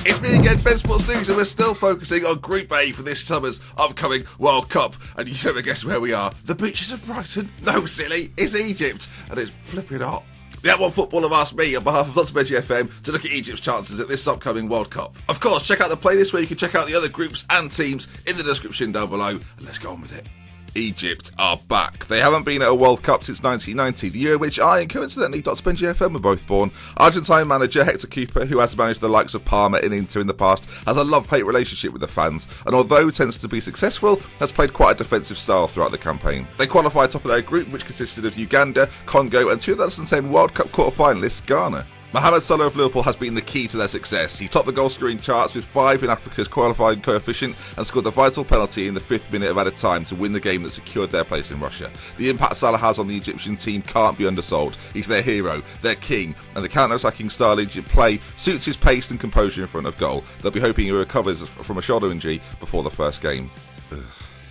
It's me again, Ben Sports News, and we're still focusing on Group A for this summer's upcoming World Cup. And you never guess where we are. The beaches of Brighton? No, silly, it's Egypt. And it's flipping hot. The At One Football have asked me on behalf of Lots of Veggie FM to look at Egypt's chances at this upcoming World Cup. Of course, check out the playlist where you can check out the other groups and teams in the description down below. And let's go on with it. Egypt are back. They haven't been at a World Cup since 1990, the year in which I and coincidentally Dr. Benji FM were both born. Argentine manager Hector Cooper, who has managed the likes of Parma and Inter in the past, has a love-hate relationship with the fans, and although tends to be successful, has played quite a defensive style throughout the campaign. They qualified top of their group, which consisted of Uganda, Congo, and 2010 World Cup quarter-finalists Ghana. Mohamed Salah of Liverpool has been the key to their success. He topped the goal-scoring charts with 5 in Africa's qualifying coefficient and scored the vital penalty in the 5th minute of added time to win the game that secured their place in Russia. The impact Salah has on the Egyptian team can't be undersold. He's their hero, their king, and the counter-attacking style Egypt play suits his pace and composure in front of goal. They'll be hoping he recovers from a shoulder injury before the first game.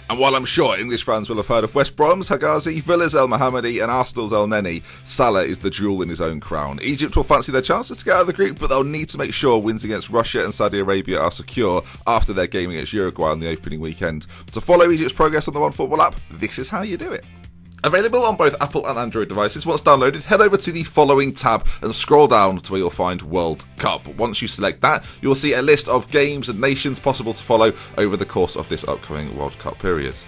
And while I'm sure English fans will have heard of West Brom's Hegazi, Villa's El Mohammadi and Arsenal's El Neni, Salah is the jewel in his own crown. Egypt will fancy their chances to get out of the group, but they'll need to make sure wins against Russia and Saudi Arabia are secure after their game against Uruguay on the opening weekend. To follow Egypt's progress on the OneFootball app, this is how you do it. Available on both Apple and Android devices. Once downloaded, head over to the following tab and scroll down to where you'll find World Cup. Once you select that, you'll see a list of games and nations possible to follow over the course of this upcoming World Cup period.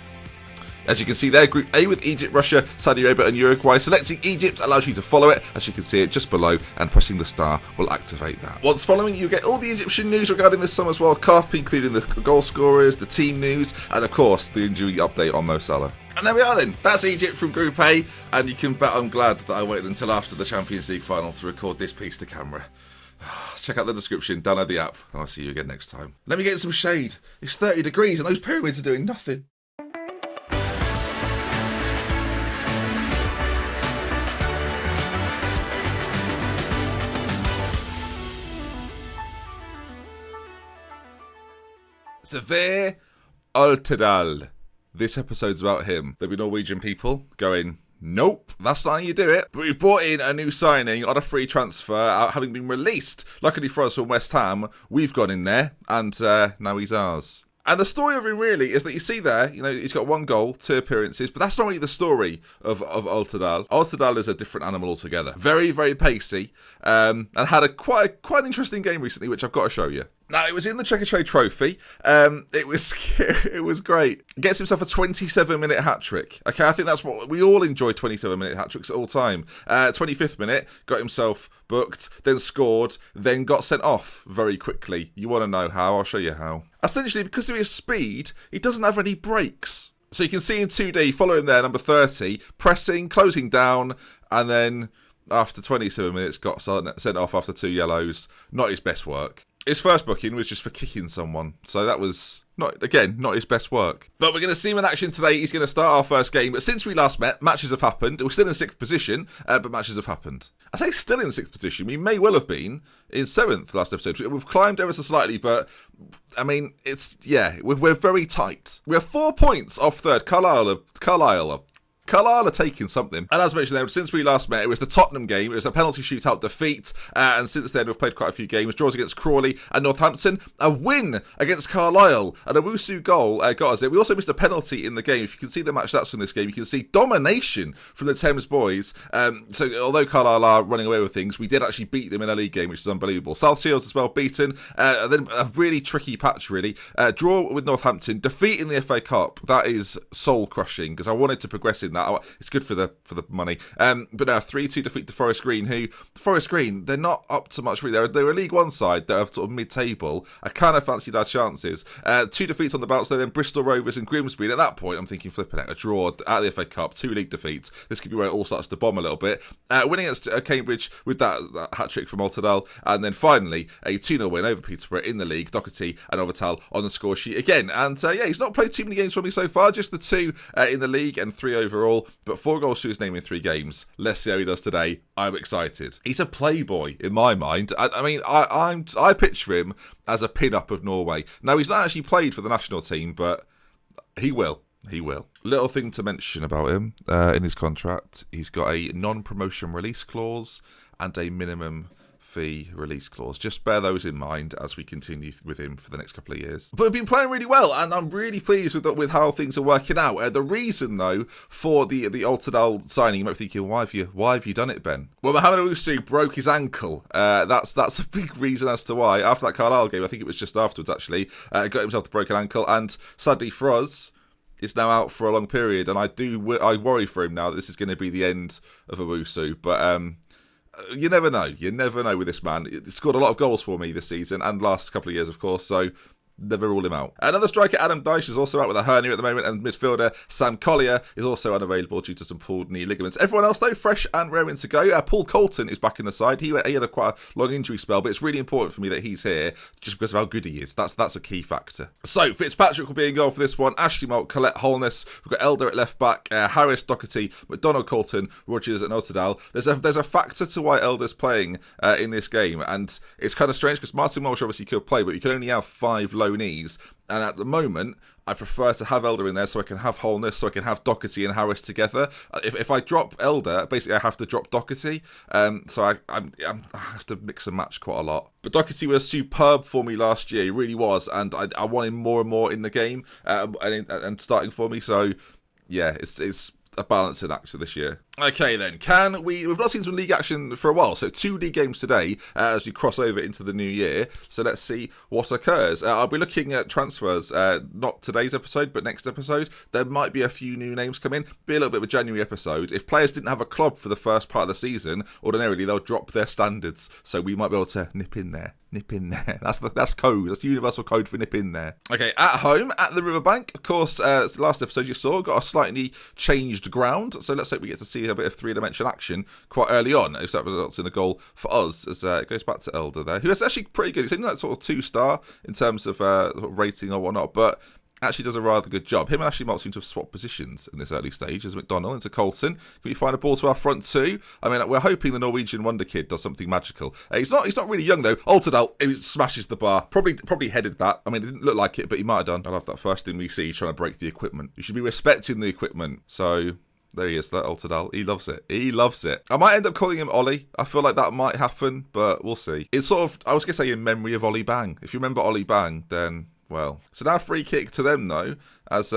As you can see there, Group A with Egypt, Russia, Saudi Arabia and Uruguay. Selecting Egypt allows you to follow it, as you can see it just below, and pressing the star will activate that. Once following, you get all the Egyptian news regarding this summer's World Cup, including the goal scorers, the team news, and of course, the injury update on Mo Salah. And there we are then. That's Egypt from Group A, and you can bet I'm glad that I waited until after the Champions League final to record this piece to camera. Check out the description, download the app, and I'll see you again next time. Let me get some shade. It's 30 degrees and those pyramids are doing nothing. Severe Altidal. This episode's about him. There'll be Norwegian people going, nope, that's not how you do it. But we've brought in a new signing on a free transfer, having been released. Luckily for us from West Ham, we've gone in there, and now he's ours. And the story of him really is that you see there, you know, he's got 1 goal, 2 appearances, but that's not really the story of Altidal. Altidal is a different animal altogether. Very, very pacey, and had a quite an interesting game recently, which I've got to show you. Now, it was in the Checker Trophy. It was great. Gets himself a 27-minute hat-trick. Okay, I think that's what we all enjoy, 27-minute hat-tricks at all time. 25th minute, got himself booked, then scored, then got sent off very quickly. You want to know how? I'll show you how. Essentially, because of his speed, he doesn't have any brakes. So you can see in 2D, follow him there, number 30, pressing, closing down, and then after 27 minutes, got sent off after 2 yellows. Not his best work. His first booking was just for kicking someone, so that was, not his best work. But we're going to see him in action today. He's going to start our first game. But since we last met, matches have happened. We're still in 6th position, but matches have happened. I say still in 6th position. We may well have been in 7th last episode. We've climbed ever so slightly, but, I mean, we're very tight. We're 4 points off 3rd. Carlisle are taking something. And as mentioned there, since we last met, it was the Tottenham game. It was a penalty shootout defeat. And since then, we've played quite a few games. Draws against Crawley and Northampton. A win against Carlisle. And a Wusu goal got us in. We also missed a penalty in the game. If you can see the match stats from this game, you can see domination from the Thames boys. So although Carlisle are running away with things, we did actually beat them in a league game, which is unbelievable. South Shields as well beaten. And then a really tricky patch, really. Draw with Northampton. Defeat in the FA Cup. That is soul-crushing because I wanted to progress in that. It's good for the money. But now 3-2 defeat to Forest Green, they're not up to much really. They're a League One side that are sort of mid-table. I kind of fancied our chances. 2 defeats on the bounce there, then Bristol Rovers and Grimsby. And at that point, I'm thinking flipping out a draw out of the FA Cup, 2 league defeats. This could be where it all starts to bomb a little bit. Winning against Cambridge with that hat-trick from Altidal. And then finally, a 2-0 win over Peterborough in the league. Doherty and Overtal on the score sheet again. And he's not played too many games for me so far, just the 2 in the league and 3 overall. But 4 goals to his name in 3 games. Let's see how he does today. I'm excited. He's a playboy in my mind. I picture him as a pin-up of Norway. Now, he's not actually played for the national team, but he will. He will. Little thing to mention about him in his contract, he's got a non-promotion release clause and a minimum fee release clause. Just bear those in mind as we continue with him for the next couple of years. But we've been playing really well, and I'm really pleased with how things are working out. The reason, though, for the Altidal signing, you might be thinking, why have you done it, Ben? Well, Mohamed Owusu broke his ankle. That's a big reason as to why. After that Carlisle game, I think it was just afterwards, actually, got himself the broken ankle, and sadly for us, is now out for a long period, and I worry for him now that this is going to be the end of Owusu. But you never know. You never know with this man. He scored a lot of goals for me this season and last couple of years, of course, so never rule him out. Another striker, Adam Dyche, is also out with a hernia at the moment, and midfielder Sam Collier is also unavailable due to some pulled knee ligaments. Everyone else, though, fresh and raring to go. Paul Colton is back in the side. He had quite a long injury spell, but it's really important for me that he's here just because of how good he is. That's a key factor. So, Fitzpatrick will be in goal for this one. Ashley Moult, Colette Holness. We've got Elder at left back, Harris, Doherty, McDonald, Colton, Rogers and Otterdal. There's a factor to why Elder's playing in this game, and it's kind of strange because Martin Walsh obviously could play, but you can only have 5 low knees. And at the moment, I prefer to have Elder in there so I can have Holness, so I can have Doherty and Harris together. If I drop Elder, basically I have to drop Doherty. So I have to mix and match quite a lot. But Doherty was superb for me last year. He really was. And I want him more and more in the game and starting for me. So, yeah, it's a balancing act this year. Okay then, we've not seen some league action for a while, so 2 league games today as we cross over into the new year, so let's see what occurs. I'll be looking at transfers, not today's episode, but next episode. There might be a few new names come in, be a little bit of a January episode. If players didn't have a club for the first part of the season, ordinarily they'll drop their standards, so we might be able to nip in there. That's code. That's universal code for nip in there. Okay, at home, at the Riverbank, of course, last episode you saw, got a slightly changed ground, so let's hope we get to see a bit of 3-dimension action quite early on, if that results in a goal for us, as it goes back to Elder there, who is actually pretty good. He's only like sort of 2-star in terms of rating or whatnot, but actually does a rather good job. Him and Ashley Moult seem to have swapped positions in this early stage as McDonald into Colton. Can we find a ball to our front two? I mean, we're hoping the Norwegian wonder kid does something magical. He's not really young though. Altidal, he smashes the bar. Probably headed that. I mean, it didn't look like it, but he might have done. I love that first thing we see. He's trying to break the equipment. You should be respecting the equipment. So there he is, that Altidal. He loves it. I might end up calling him Ollie. I feel like that might happen, but we'll see. It's sort of, I was going to say in memory of Ollie Bang. If you remember Ollie Bang, then, well. So now free kick to them, though, as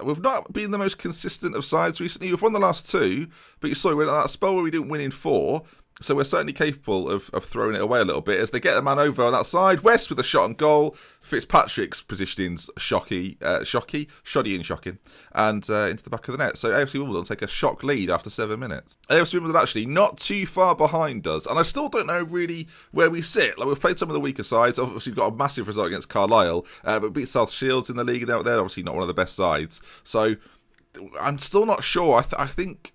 we've not been the most consistent of sides recently. We've won the last 2, but you saw we had that spell where we didn't win in 4. So we're certainly capable of throwing it away a little bit as they get the man over on that side. West with a shot on goal. Fitzpatrick's positioning's shoddy and shocking. And into the back of the net. So AFC Wimbledon take a shock lead after 7 minutes. AFC Wimbledon actually not too far behind us. And I still don't know really where we sit. Like, we've played some of the weaker sides. Obviously we've got a massive result against Carlisle. But beat South Shields in the league out there. Obviously not one of the best sides. So I'm still not sure. I think...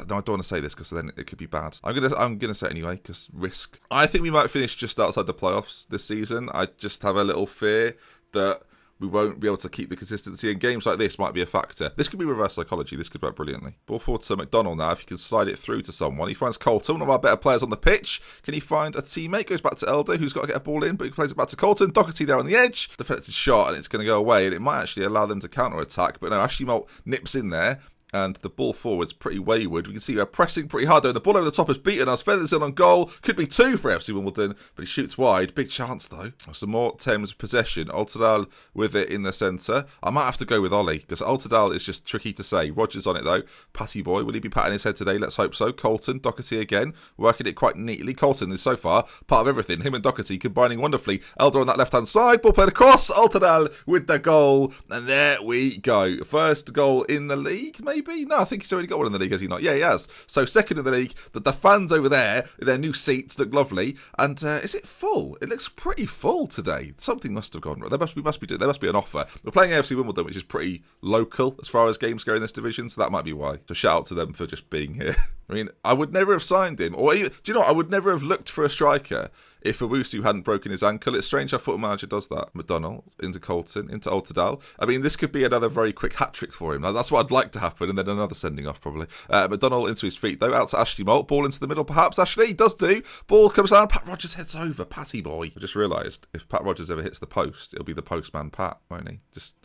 No, I don't want to say this because then it could be bad. I'm gonna say it anyway because risk. I think we might finish just outside the playoffs this season. I just have a little fear that we won't be able to keep the consistency, and games like this might be a factor. This could be reverse psychology. This could work brilliantly. Ball forward to McDonald now. If he can slide it through to someone, he finds Colton, one of our better players on the pitch. Can he find a teammate? Goes back to Elder, who's got to get a ball in, but he plays it back to Colton. Doherty there on the edge. Deflected shot, and it's going to go away, and it might actually allow them to counter attack. But no, Ashley Moult nips in there. And the ball forward's pretty wayward. We can see we're pressing pretty hard though. The ball over the top has beaten us. Feathers in on goal. Could be 2 for AFC Wimbledon, but he shoots wide. Big chance though. Some more Thames possession. Altidal with it in the centre. I might have to go with Ollie because Altidal is just tricky to say. Rogers on it though. Patty boy. Will he be patting his head today? Let's hope so. Colton, Doherty again. Working it quite neatly. Colton is so far part of everything. Him and Doherty combining wonderfully. Elder on that left-hand side. Ball played across. Altidal with the goal. And there we go. First goal in the league, maybe? No, I think he's already got one in the league, has he not? Yeah, he has. So second in the league. The fans over there, their new seats look lovely. And is it full? It looks pretty full today. Something must have gone wrong. There must be an offer. We're playing AFC Wimbledon, which is pretty local as far as games go in this division, so that might be why. So shout out to them for just being here. I mean, I would never have signed him. Or do you know what? I would never have looked for a striker if Owusu hadn't broken his ankle. It's strange how Football Manager does that. McDonald into Colton, into Altidal. I mean, this could be another very quick hat-trick for him. Now, that's what I'd like to happen, and then another sending off, probably. McDonald into his feet, though, out to Ashley Moult. Ball into the middle, perhaps. Ashley does do. Ball comes down. Pat Rogers heads over. Patty boy. I just realised, if Pat Rogers ever hits the post, it'll be the postman Pat, won't he? Just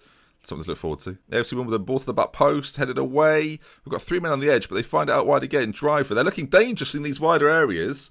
something to look forward to. AFC Wimbledon, ball to the back post, headed away. We've got 3 men on the edge, but they find it out wide again. Driver. They're looking dangerous in these wider areas.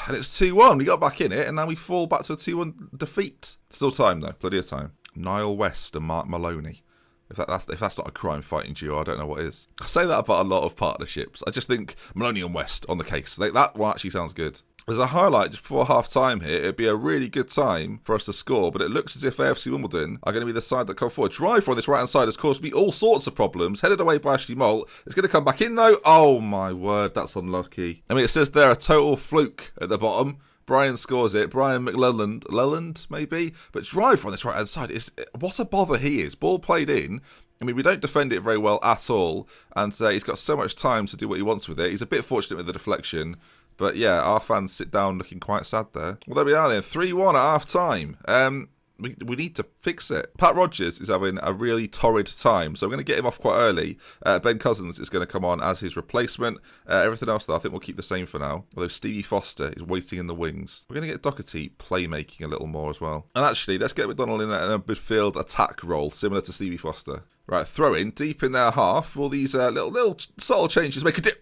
And it's 2-1. We got back in it, and now we fall back to a 2-1 defeat. Still time, though. Plenty of time. Niall West and Mark Maloney. If that's not a crime-fighting duo, I don't know what is. I say that about a lot of partnerships. I just think Maloney and West on the case. That one actually sounds good. There's a highlight just before half-time here. It'd be a really good time for us to score, but it looks as if AFC Wimbledon are going to be the side that come forward. Drive on this right-hand side has caused me all sorts of problems. Headed away by Ashley Moult. It's going to come back in, though. Oh, my word. That's unlucky. I mean, it says there a total fluke at the bottom. Brian scores it. Brian McLelland, maybe? But Drive on this right-hand side is... What a bother he is. Ball played in. I mean, we don't defend it very well at all. And he's got so much time to do what he wants with it. He's a bit fortunate with the deflection. But yeah, our fans sit down looking quite sad there. Well, there we are then. 3-1 at half-time. We need to fix it. Pat Rogers is having a really torrid time, so I'm going to get him off quite early. Ben Cousins is going to come on as his replacement. Everything else, though, I think we'll keep the same for now. Although Stevie Foster is waiting in the wings. We're going to get Doherty playmaking a little more as well. And actually, let's get McDonald in a midfield attack role, similar to Stevie Foster. Right, throw in, deep in their half. All these little subtle changes make a dip.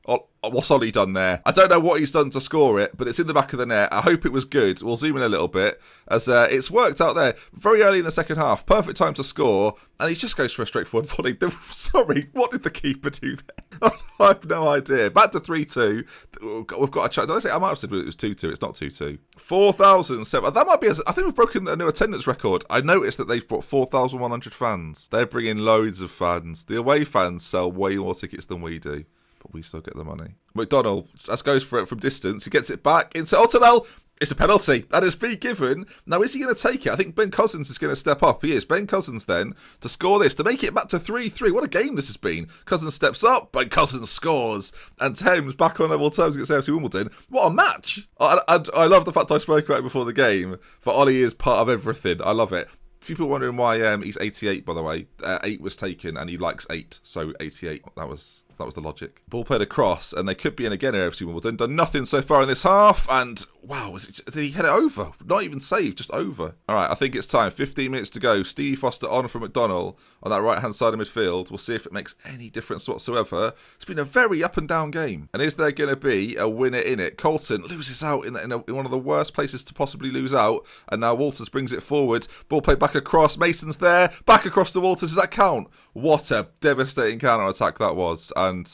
Oh, what's Ollie done there? I don't know what he's done to score it, but it's in the back of the net. I hope it was good. We'll zoom in a little bit, as it's worked out there. Very early in the second half. Perfect time to score, and he just goes for a straightforward volley. Sorry, what did the keeper do there? I have no idea. Back to 3-2. We've got a chance. Did I say? I might have said it was 2-2. It's not 2-2. 4,007. That might be... I think we've broken a new attendance record. I noticed that they've brought 4,100 fans. They're bringing loads of fans. The away fans sell way more tickets than we do. But we still get the money. McDonald just goes for it from distance. He gets it back into Ottenell. It's a penalty. That is free given. Now, is he going to take it? I think Ben Cousins is going to step up. He is. Ben Cousins then to score this, to make it back to 3-3. What a game this has been. Cousins steps up. Ben Cousins scores. And Thames back on level terms against AFC Wimbledon. What a match. I love the fact I spoke about it before the game. For Ollie is part of everything. I love it. A few people wondering why he's 88, by the way. 8 was taken and he likes 8. So 88. That was the logic. Ball played across, and they could be in again at AFC Wimbledon. Done nothing so far in this half, and wow, did he head it over? Not even saved, just over. All right, I think it's time. 15 minutes to go. Stevie Foster on from McDonald on that right-hand side of midfield. We'll see if it makes any difference whatsoever. It's been a very up-and-down game. And is there going to be a winner in it? Colton loses out in one of the worst places to possibly lose out, and now Walters brings it forward. Ball played back across. Mason's there. Back across to Walters. Does that count? What a devastating counter-attack that was. And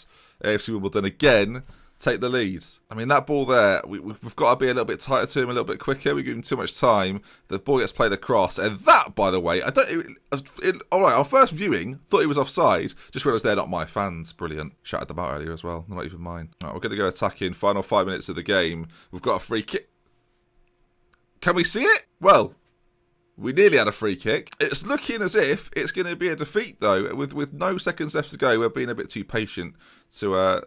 AFC Wimbledon again take the lead. I mean, that ball there, we've got to be a little bit tighter to him, a little bit quicker. We give him too much time. The ball gets played across. And that, by the way, all right, our first viewing, thought he was offside. Just realised they're not my fans. Brilliant. Shouted them out earlier as well. Not even mine. All right, we're going to go attacking. Final 5 minutes of the game. We've got a free kick. Can we see it? Well, we nearly had a free kick. It's looking as if it's going to be a defeat, though. With no seconds left to go, we're being a bit too patient to... I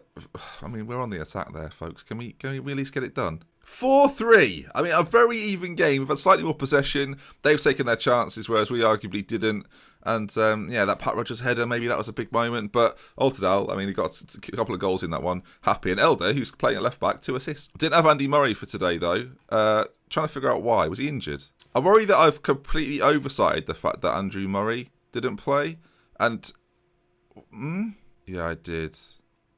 mean, we're on the attack there, folks. Can we at least get it done? 4-3. I mean, a very even game. We've had slightly more possession. They've taken their chances, whereas we arguably didn't. And, yeah, that Pat Rogers header, maybe that was a big moment. But Altidal, I mean, he got a couple of goals in that one. Happy. And Elder, who's playing at left-back, 2 assists. Didn't have Andy Murray for today, though. Trying to figure out why. Was he injured? I worry that I've completely oversighted the fact that Andrew Murray didn't play. And, yeah, I did.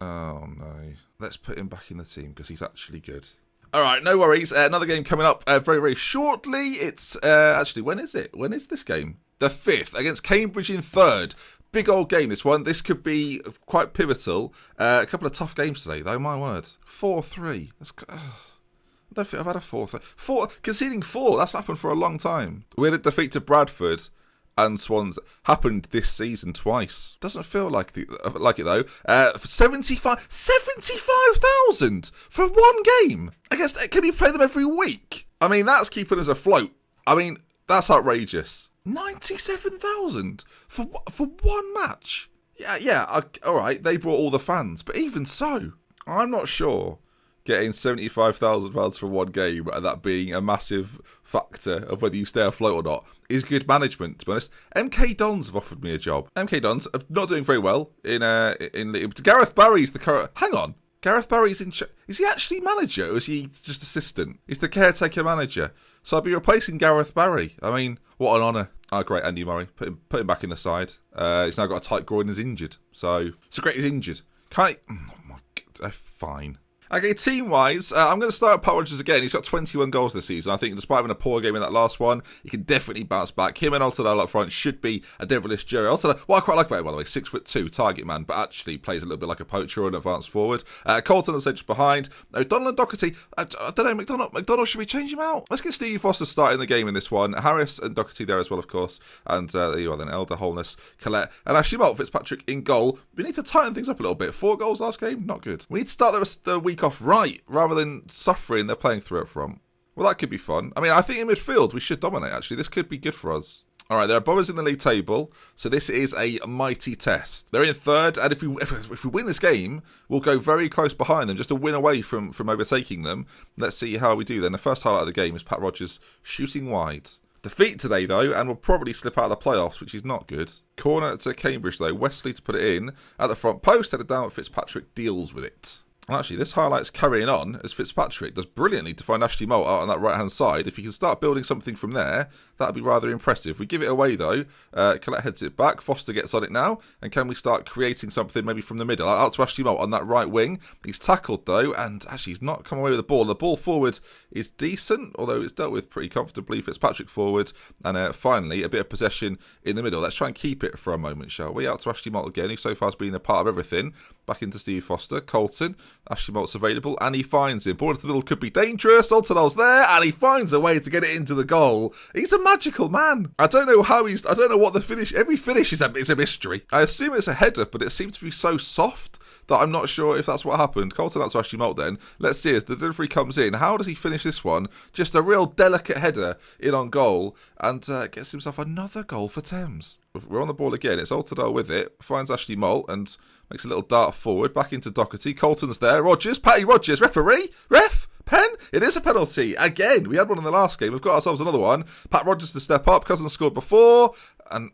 Oh, no. Let's put him back in the team because he's actually good. All right, no worries. Another game coming up very, very shortly. It's, actually, when is it? When is this game? The 5th against Cambridge in 3rd. Big old game, this one. This could be quite pivotal. A couple of tough games today, though, my word. 4-3. That's... I don't think I've had a 4-3. Conceding 4, that's happened for a long time. We had a defeat to Bradford and Swans. Happened this season twice. Doesn't feel like it, though. 75,000 for one game. I guess, can we play them every week? I mean, that's keeping us afloat. I mean, that's outrageous. 97,000 for one match. Yeah, all right, they brought all the fans. But even so, I'm not sure getting £75,000 for one game and that being a massive factor of whether you stay afloat or not is good management, to be honest. MK Dons have offered me a job. MK Dons are not doing very well in Gareth Barry's the current... Hang on. Gareth Barry's in... Is he actually manager or is he just assistant? He's the caretaker manager. So I'll be replacing Gareth Barry. I mean, what an honour. Oh, great, Andy Murray. Put him back in the side. He's now got a tight groin and is injured. So great, he's injured. Can't he... Oh, my God. Fine. Okay, team-wise, I'm going to start Pat Rogers again. He's got 21 goals this season. I think despite having a poor game in that last one, he can definitely bounce back. Him and Altidal up front should be a devilish duo. Altidal, what I quite like about him, by the way, 6'2", target man, but actually plays a little bit like a poacher or an advanced forward. Colton on the centre behind. O'Donnell and Doherty. I don't know, McDonald, should we change him out? Let's get Stevie Foster starting the game in this one. Harris and Doherty there as well, of course. And there you are then, Elder, Holness, Collette. And Ashley Malt, Fitzpatrick in goal. We need to tighten things up a little bit. 4 goals last game, not good. We need to start the rest of the week off right, rather than suffering they're playing through it from. Well, that could be fun. I mean, I think in midfield we should dominate, actually. This could be good for us. All right, there are bombers in the league table, so this is a mighty test. They're in third, and if we win this game, we'll go very close behind them, just a win away from overtaking them. Let's see how we do then. The first highlight of the game is Pat Rogers shooting wide. Defeat today, though, and will probably slip out of the playoffs, which is not good. Corner to Cambridge, though. Wesley to put it in. At the front post, headed down, Fitzpatrick deals with it. And actually, this highlight's carrying on as Fitzpatrick does brilliantly to find Ashley Malt out on that right-hand side. If he can start building something from there, that would be rather impressive. We give it away, though. Collette heads it back. Foster gets on it now. And can we start creating something maybe from the middle? Out to Ashley Malt on that right wing. He's tackled, though, and actually he's not come away with the ball. The ball forward is decent, although it's dealt with pretty comfortably. Fitzpatrick forward. And finally, a bit of possession in the middle. Let's try and keep it for a moment, shall we? Out to Ashley Malt again, who so far has been a part of everything. Back into Stevie Foster. Colton. Ashley Malt's available, and he finds him. Ball into the middle could be dangerous. Altidal's there, and he finds a way to get it into the goal. He's a magical man. I don't know what the finish. Every finish is a mystery. I assume it's a header, but it seems to be so soft that I'm not sure if that's what happened. Colton out to Ashley Malt then. Let's see as the delivery comes in. How does he finish this one? Just a real delicate header in on goal, and gets himself another goal for Thames. We're on the ball again. It's Altidal with it. Finds Ashley Malt and makes a little dart forward. Back into Doherty. Colton's there. Rogers. Patty Rogers. Referee. Ref. Pen. It is a penalty. Again. We had one in the last game. We've got ourselves another one. Pat Rogers to step up. Cousins scored before. And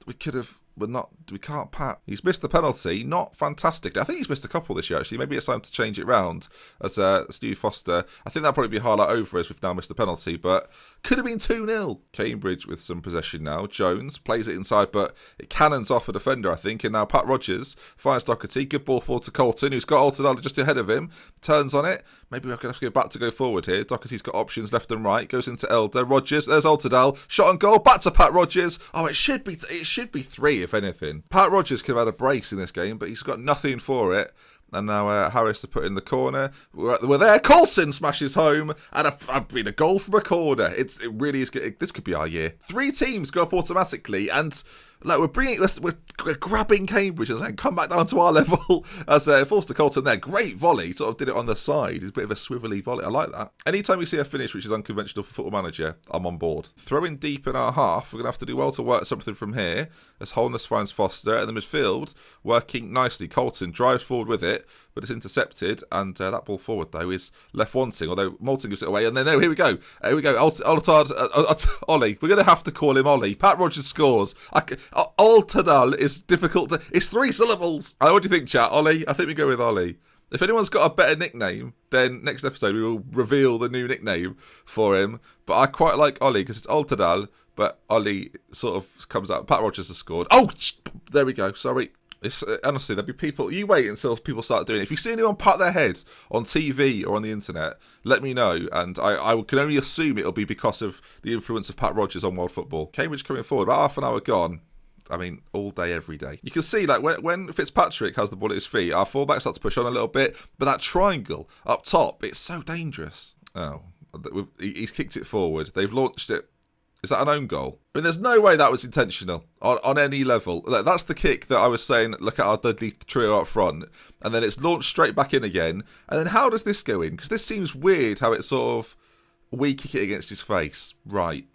we could have... we can't Pat. He's missed the penalty. Not fantastic. I think he's missed a couple this year, actually. Maybe it's time to change it round as Stevie Foster. I think that'll probably be a highlight over as we've now missed the penalty, but could have been 2-0. Cambridge with some possession now. Jones plays it inside, but it cannons off a defender, I think. And now Pat Rogers finds Doherty. Good ball forward to Colton, who's got Altidal just ahead of him. Turns on it. Maybe we're going to have to go back to go forward here. Doherty's got options left and right. Goes into Elder. Rogers. There's Altidal. Shot on goal. Back to Pat Rogers. Oh, it should be 3 if anything. Pat Rogers could have had a brace in this game, but he's got nothing for it. And now Harris to put in the corner. We're there. Colson smashes home. And a goal from a corner. It really is good. This could be our year. 3 teams go up automatically. And like we're grabbing Cambridge and saying, come back down to our level. As Forster Colton there. Great volley. Sort of did it on the side. It's a bit of a swivelly volley. I like that. Anytime we see a finish which is unconventional for Football Manager, I'm on board. Throwing deep in our half. We're going to have to do well to work something from here. As Holness finds Foster. And the midfield working nicely. Colton drives forward with it, but it's intercepted. And that ball forward, though, is left wanting. Although Moulton gives it away. And then, here we go. Here we go. Ollie. We're going to have to call him Ollie. Pat Rogers scores. Altidal is difficult to... It's 3 syllables. What do you think, chat? Ollie? I think we go with Ollie. If anyone's got a better nickname, then next episode we will reveal the new nickname for him. But I quite like Ollie because it's Altidal, but Ollie sort of comes out. Pat Rogers has scored. Oh, there we go. Sorry. It's, honestly, there'll be people... You wait until people start doing it. If you see anyone pat their heads on TV or on the internet, let me know. And I can only assume it'll be because of the influence of Pat Rogers on world football. Cambridge coming forward. About half an hour gone. I mean, all day, every day. You can see, like, when Fitzpatrick has the ball at his feet, our fullbacks start to push on a little bit. But that triangle up top, it's so dangerous. Oh, he's kicked it forward. They've launched it. Is that an own goal? I mean, there's no way that was intentional on any level. That's the kick that I was saying, look at our Dudley trio up front. And then it's launched straight back in again. And then how does this go in? Because this seems weird how it's sort of... We kick it against his face. Right.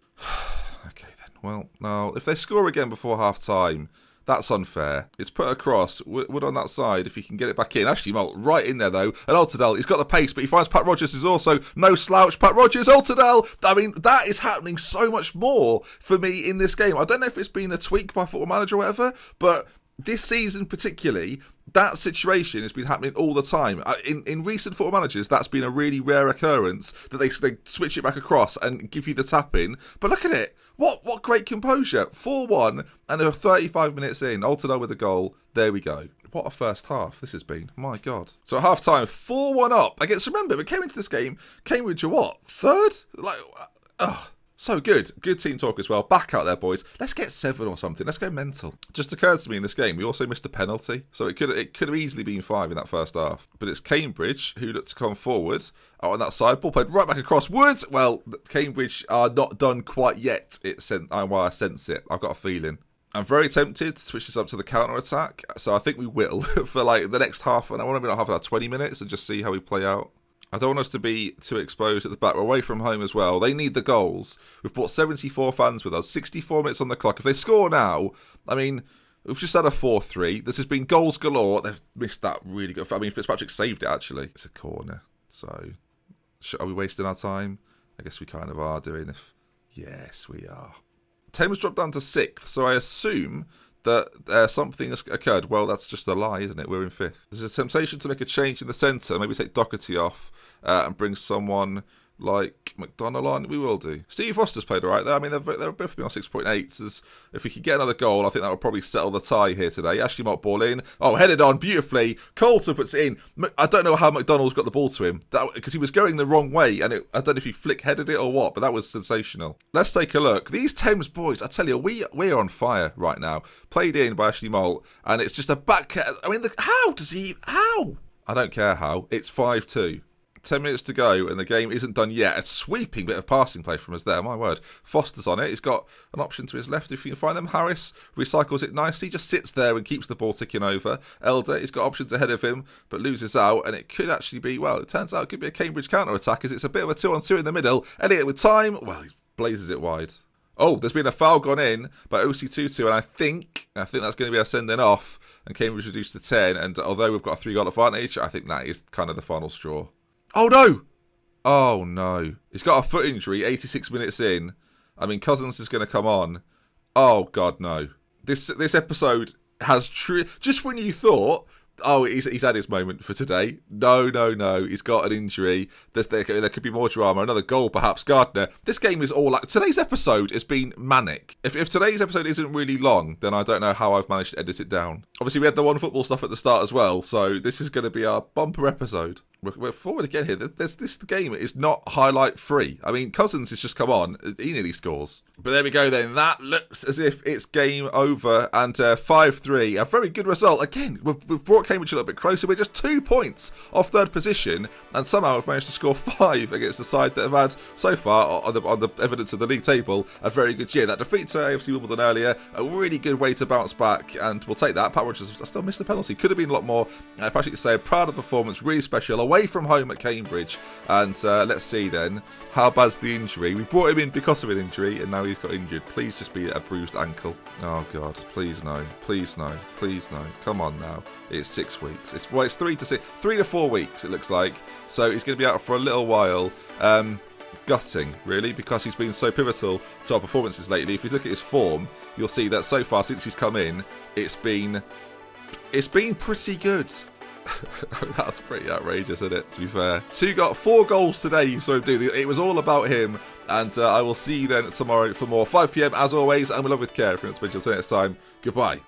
Okay, then. Well, no. If they score again before half-time... That's unfair. It's put across. Wood on that side if he can get it back in. Ashley Malt right in there, though. And Altidal, he's got the pace, but he finds Pat Rogers is also no slouch. Pat Rogers, Altidal. I mean, that is happening so much more for me in this game. I don't know if it's been a tweak by Football Manager or whatever, but this season particularly, that situation has been happening all the time. In recent Football Managers, that's been a really rare occurrence that they switch it back across and give you the tap in. But look at it. What great composure. 4-1 and they're 35 minutes in. Altidore with a goal. There we go. What a first half this has been. My God. So at half time, 4-1 up. I guess, remember, we came into this game, Cambridge are what? Third? So good. Good team talk as well. Back out there, boys. Let's get 7 or something. Let's go mental. Just occurred to me in this game, we also missed a penalty. So it could have easily been 5 in that first half. But it's Cambridge who looked to come forward. Out on that side, ball played right back across Woods. Well, Cambridge are not done quite yet. I sense it. I've got a feeling. I'm very tempted to switch this up to the counter-attack. So I think we will for like the next half an hour. I want to be half an hour, 20 minutes and just see how we play out. I don't want us to be too exposed at the back. We're away from home as well. They need the goals. We've brought 74 fans with us. 64 minutes on the clock. If they score now, I mean, we've just had a 4-3. This has been goals galore. They've missed that really good. I mean, Fitzpatrick saved it, actually. It's a corner. So, are we wasting our time? I guess we kind of are doing. Yes, we are. Thames dropped down to 6th, so I assume that something has occurred. Well, that's just a lie, isn't it? We're in 5th. There's a temptation to make a change in the centre. Maybe take Doherty off and bring someone like McDonald on. We will do. Steve Foster's played all right there. I mean, they've both been on 6.8. If we could get another goal, I think that would probably settle the tie here today. Ashley Mott ball in. Oh, headed on beautifully. Coulter puts it in. I don't know how McDonald's got the ball to him because he was going the wrong way, and I don't know if he flick-headed it or what, but that was sensational. Let's take a look. These Thames boys, I tell you, we're on fire right now. Played in by Ashley Mott, and it's just a back. I mean, how? I don't care how. It's 5-2. 10 minutes to go and the game isn't done yet. A sweeping bit of passing play from us there, my word. Foster's on it. He's got an option to his left if you can find them. Harris recycles it nicely, just sits there and keeps the ball ticking over. Elder, he's got options ahead of him but loses out, and it could actually be, well, it turns out it could be a Cambridge counter-attack as it's a bit of a 2-on-2 in the middle. Elliott with time, well, he blazes it wide. Oh, there's been a foul gone in by OC Tutu, and I think that's going to be a sending off, and Cambridge reduced to 10, and although we've got a 3-goal advantage, I think that is kind of the final straw. Oh, no! Oh, no. He's got a foot injury, 86 minutes in. I mean, Cousins is going to come on. Oh, God, no. This episode has just when you thought, oh, he's had his moment for today. No. He's got an injury. There could be more drama. Another goal, perhaps. Gardner. This game is all like... Today's episode has been manic. If today's episode isn't really long, then I don't know how I've managed to edit it down. Obviously, we had the one football stuff at the start as well, so this is going to be our bumper episode. We're forward again here. This game is not highlight free. I mean, Cousins has just come on. He nearly scores. But there we go then. That looks as if it's game over. And 5-3. A very good result. Again, we've brought Cambridge a little bit closer. We're just 2 points off third position. And somehow we've managed to score 5 against the side that have had, so far, on the evidence of the league table, a very good year. That defeat to AFC Wimbledon earlier, a really good way to bounce back. And we'll take that. Pat Rogers, I still missed the penalty. Could have been a lot more. Patrick say, proud of the performance. Really special. Away from home at Cambridge. And let's see then. How bad's the injury? We brought him in because of an injury, and now he's got injured. Please just be a bruised ankle. Oh, God. Please no. Please no. Please no. Come on now. It's 6 weeks. It's 3 to 4 weeks, it looks like. So he's going to be out for a little while. Gutting, really, because he's been so pivotal to our performances lately. If you look at his form, you'll see that so far since he's come in, it's been pretty good. That's pretty outrageous, isn't it, to be fair? 4 goals today, you saw him do. It was all about him. And I will see you then tomorrow for more. 5 PM as always, and we love with care. If you're not to mention, until next time, goodbye.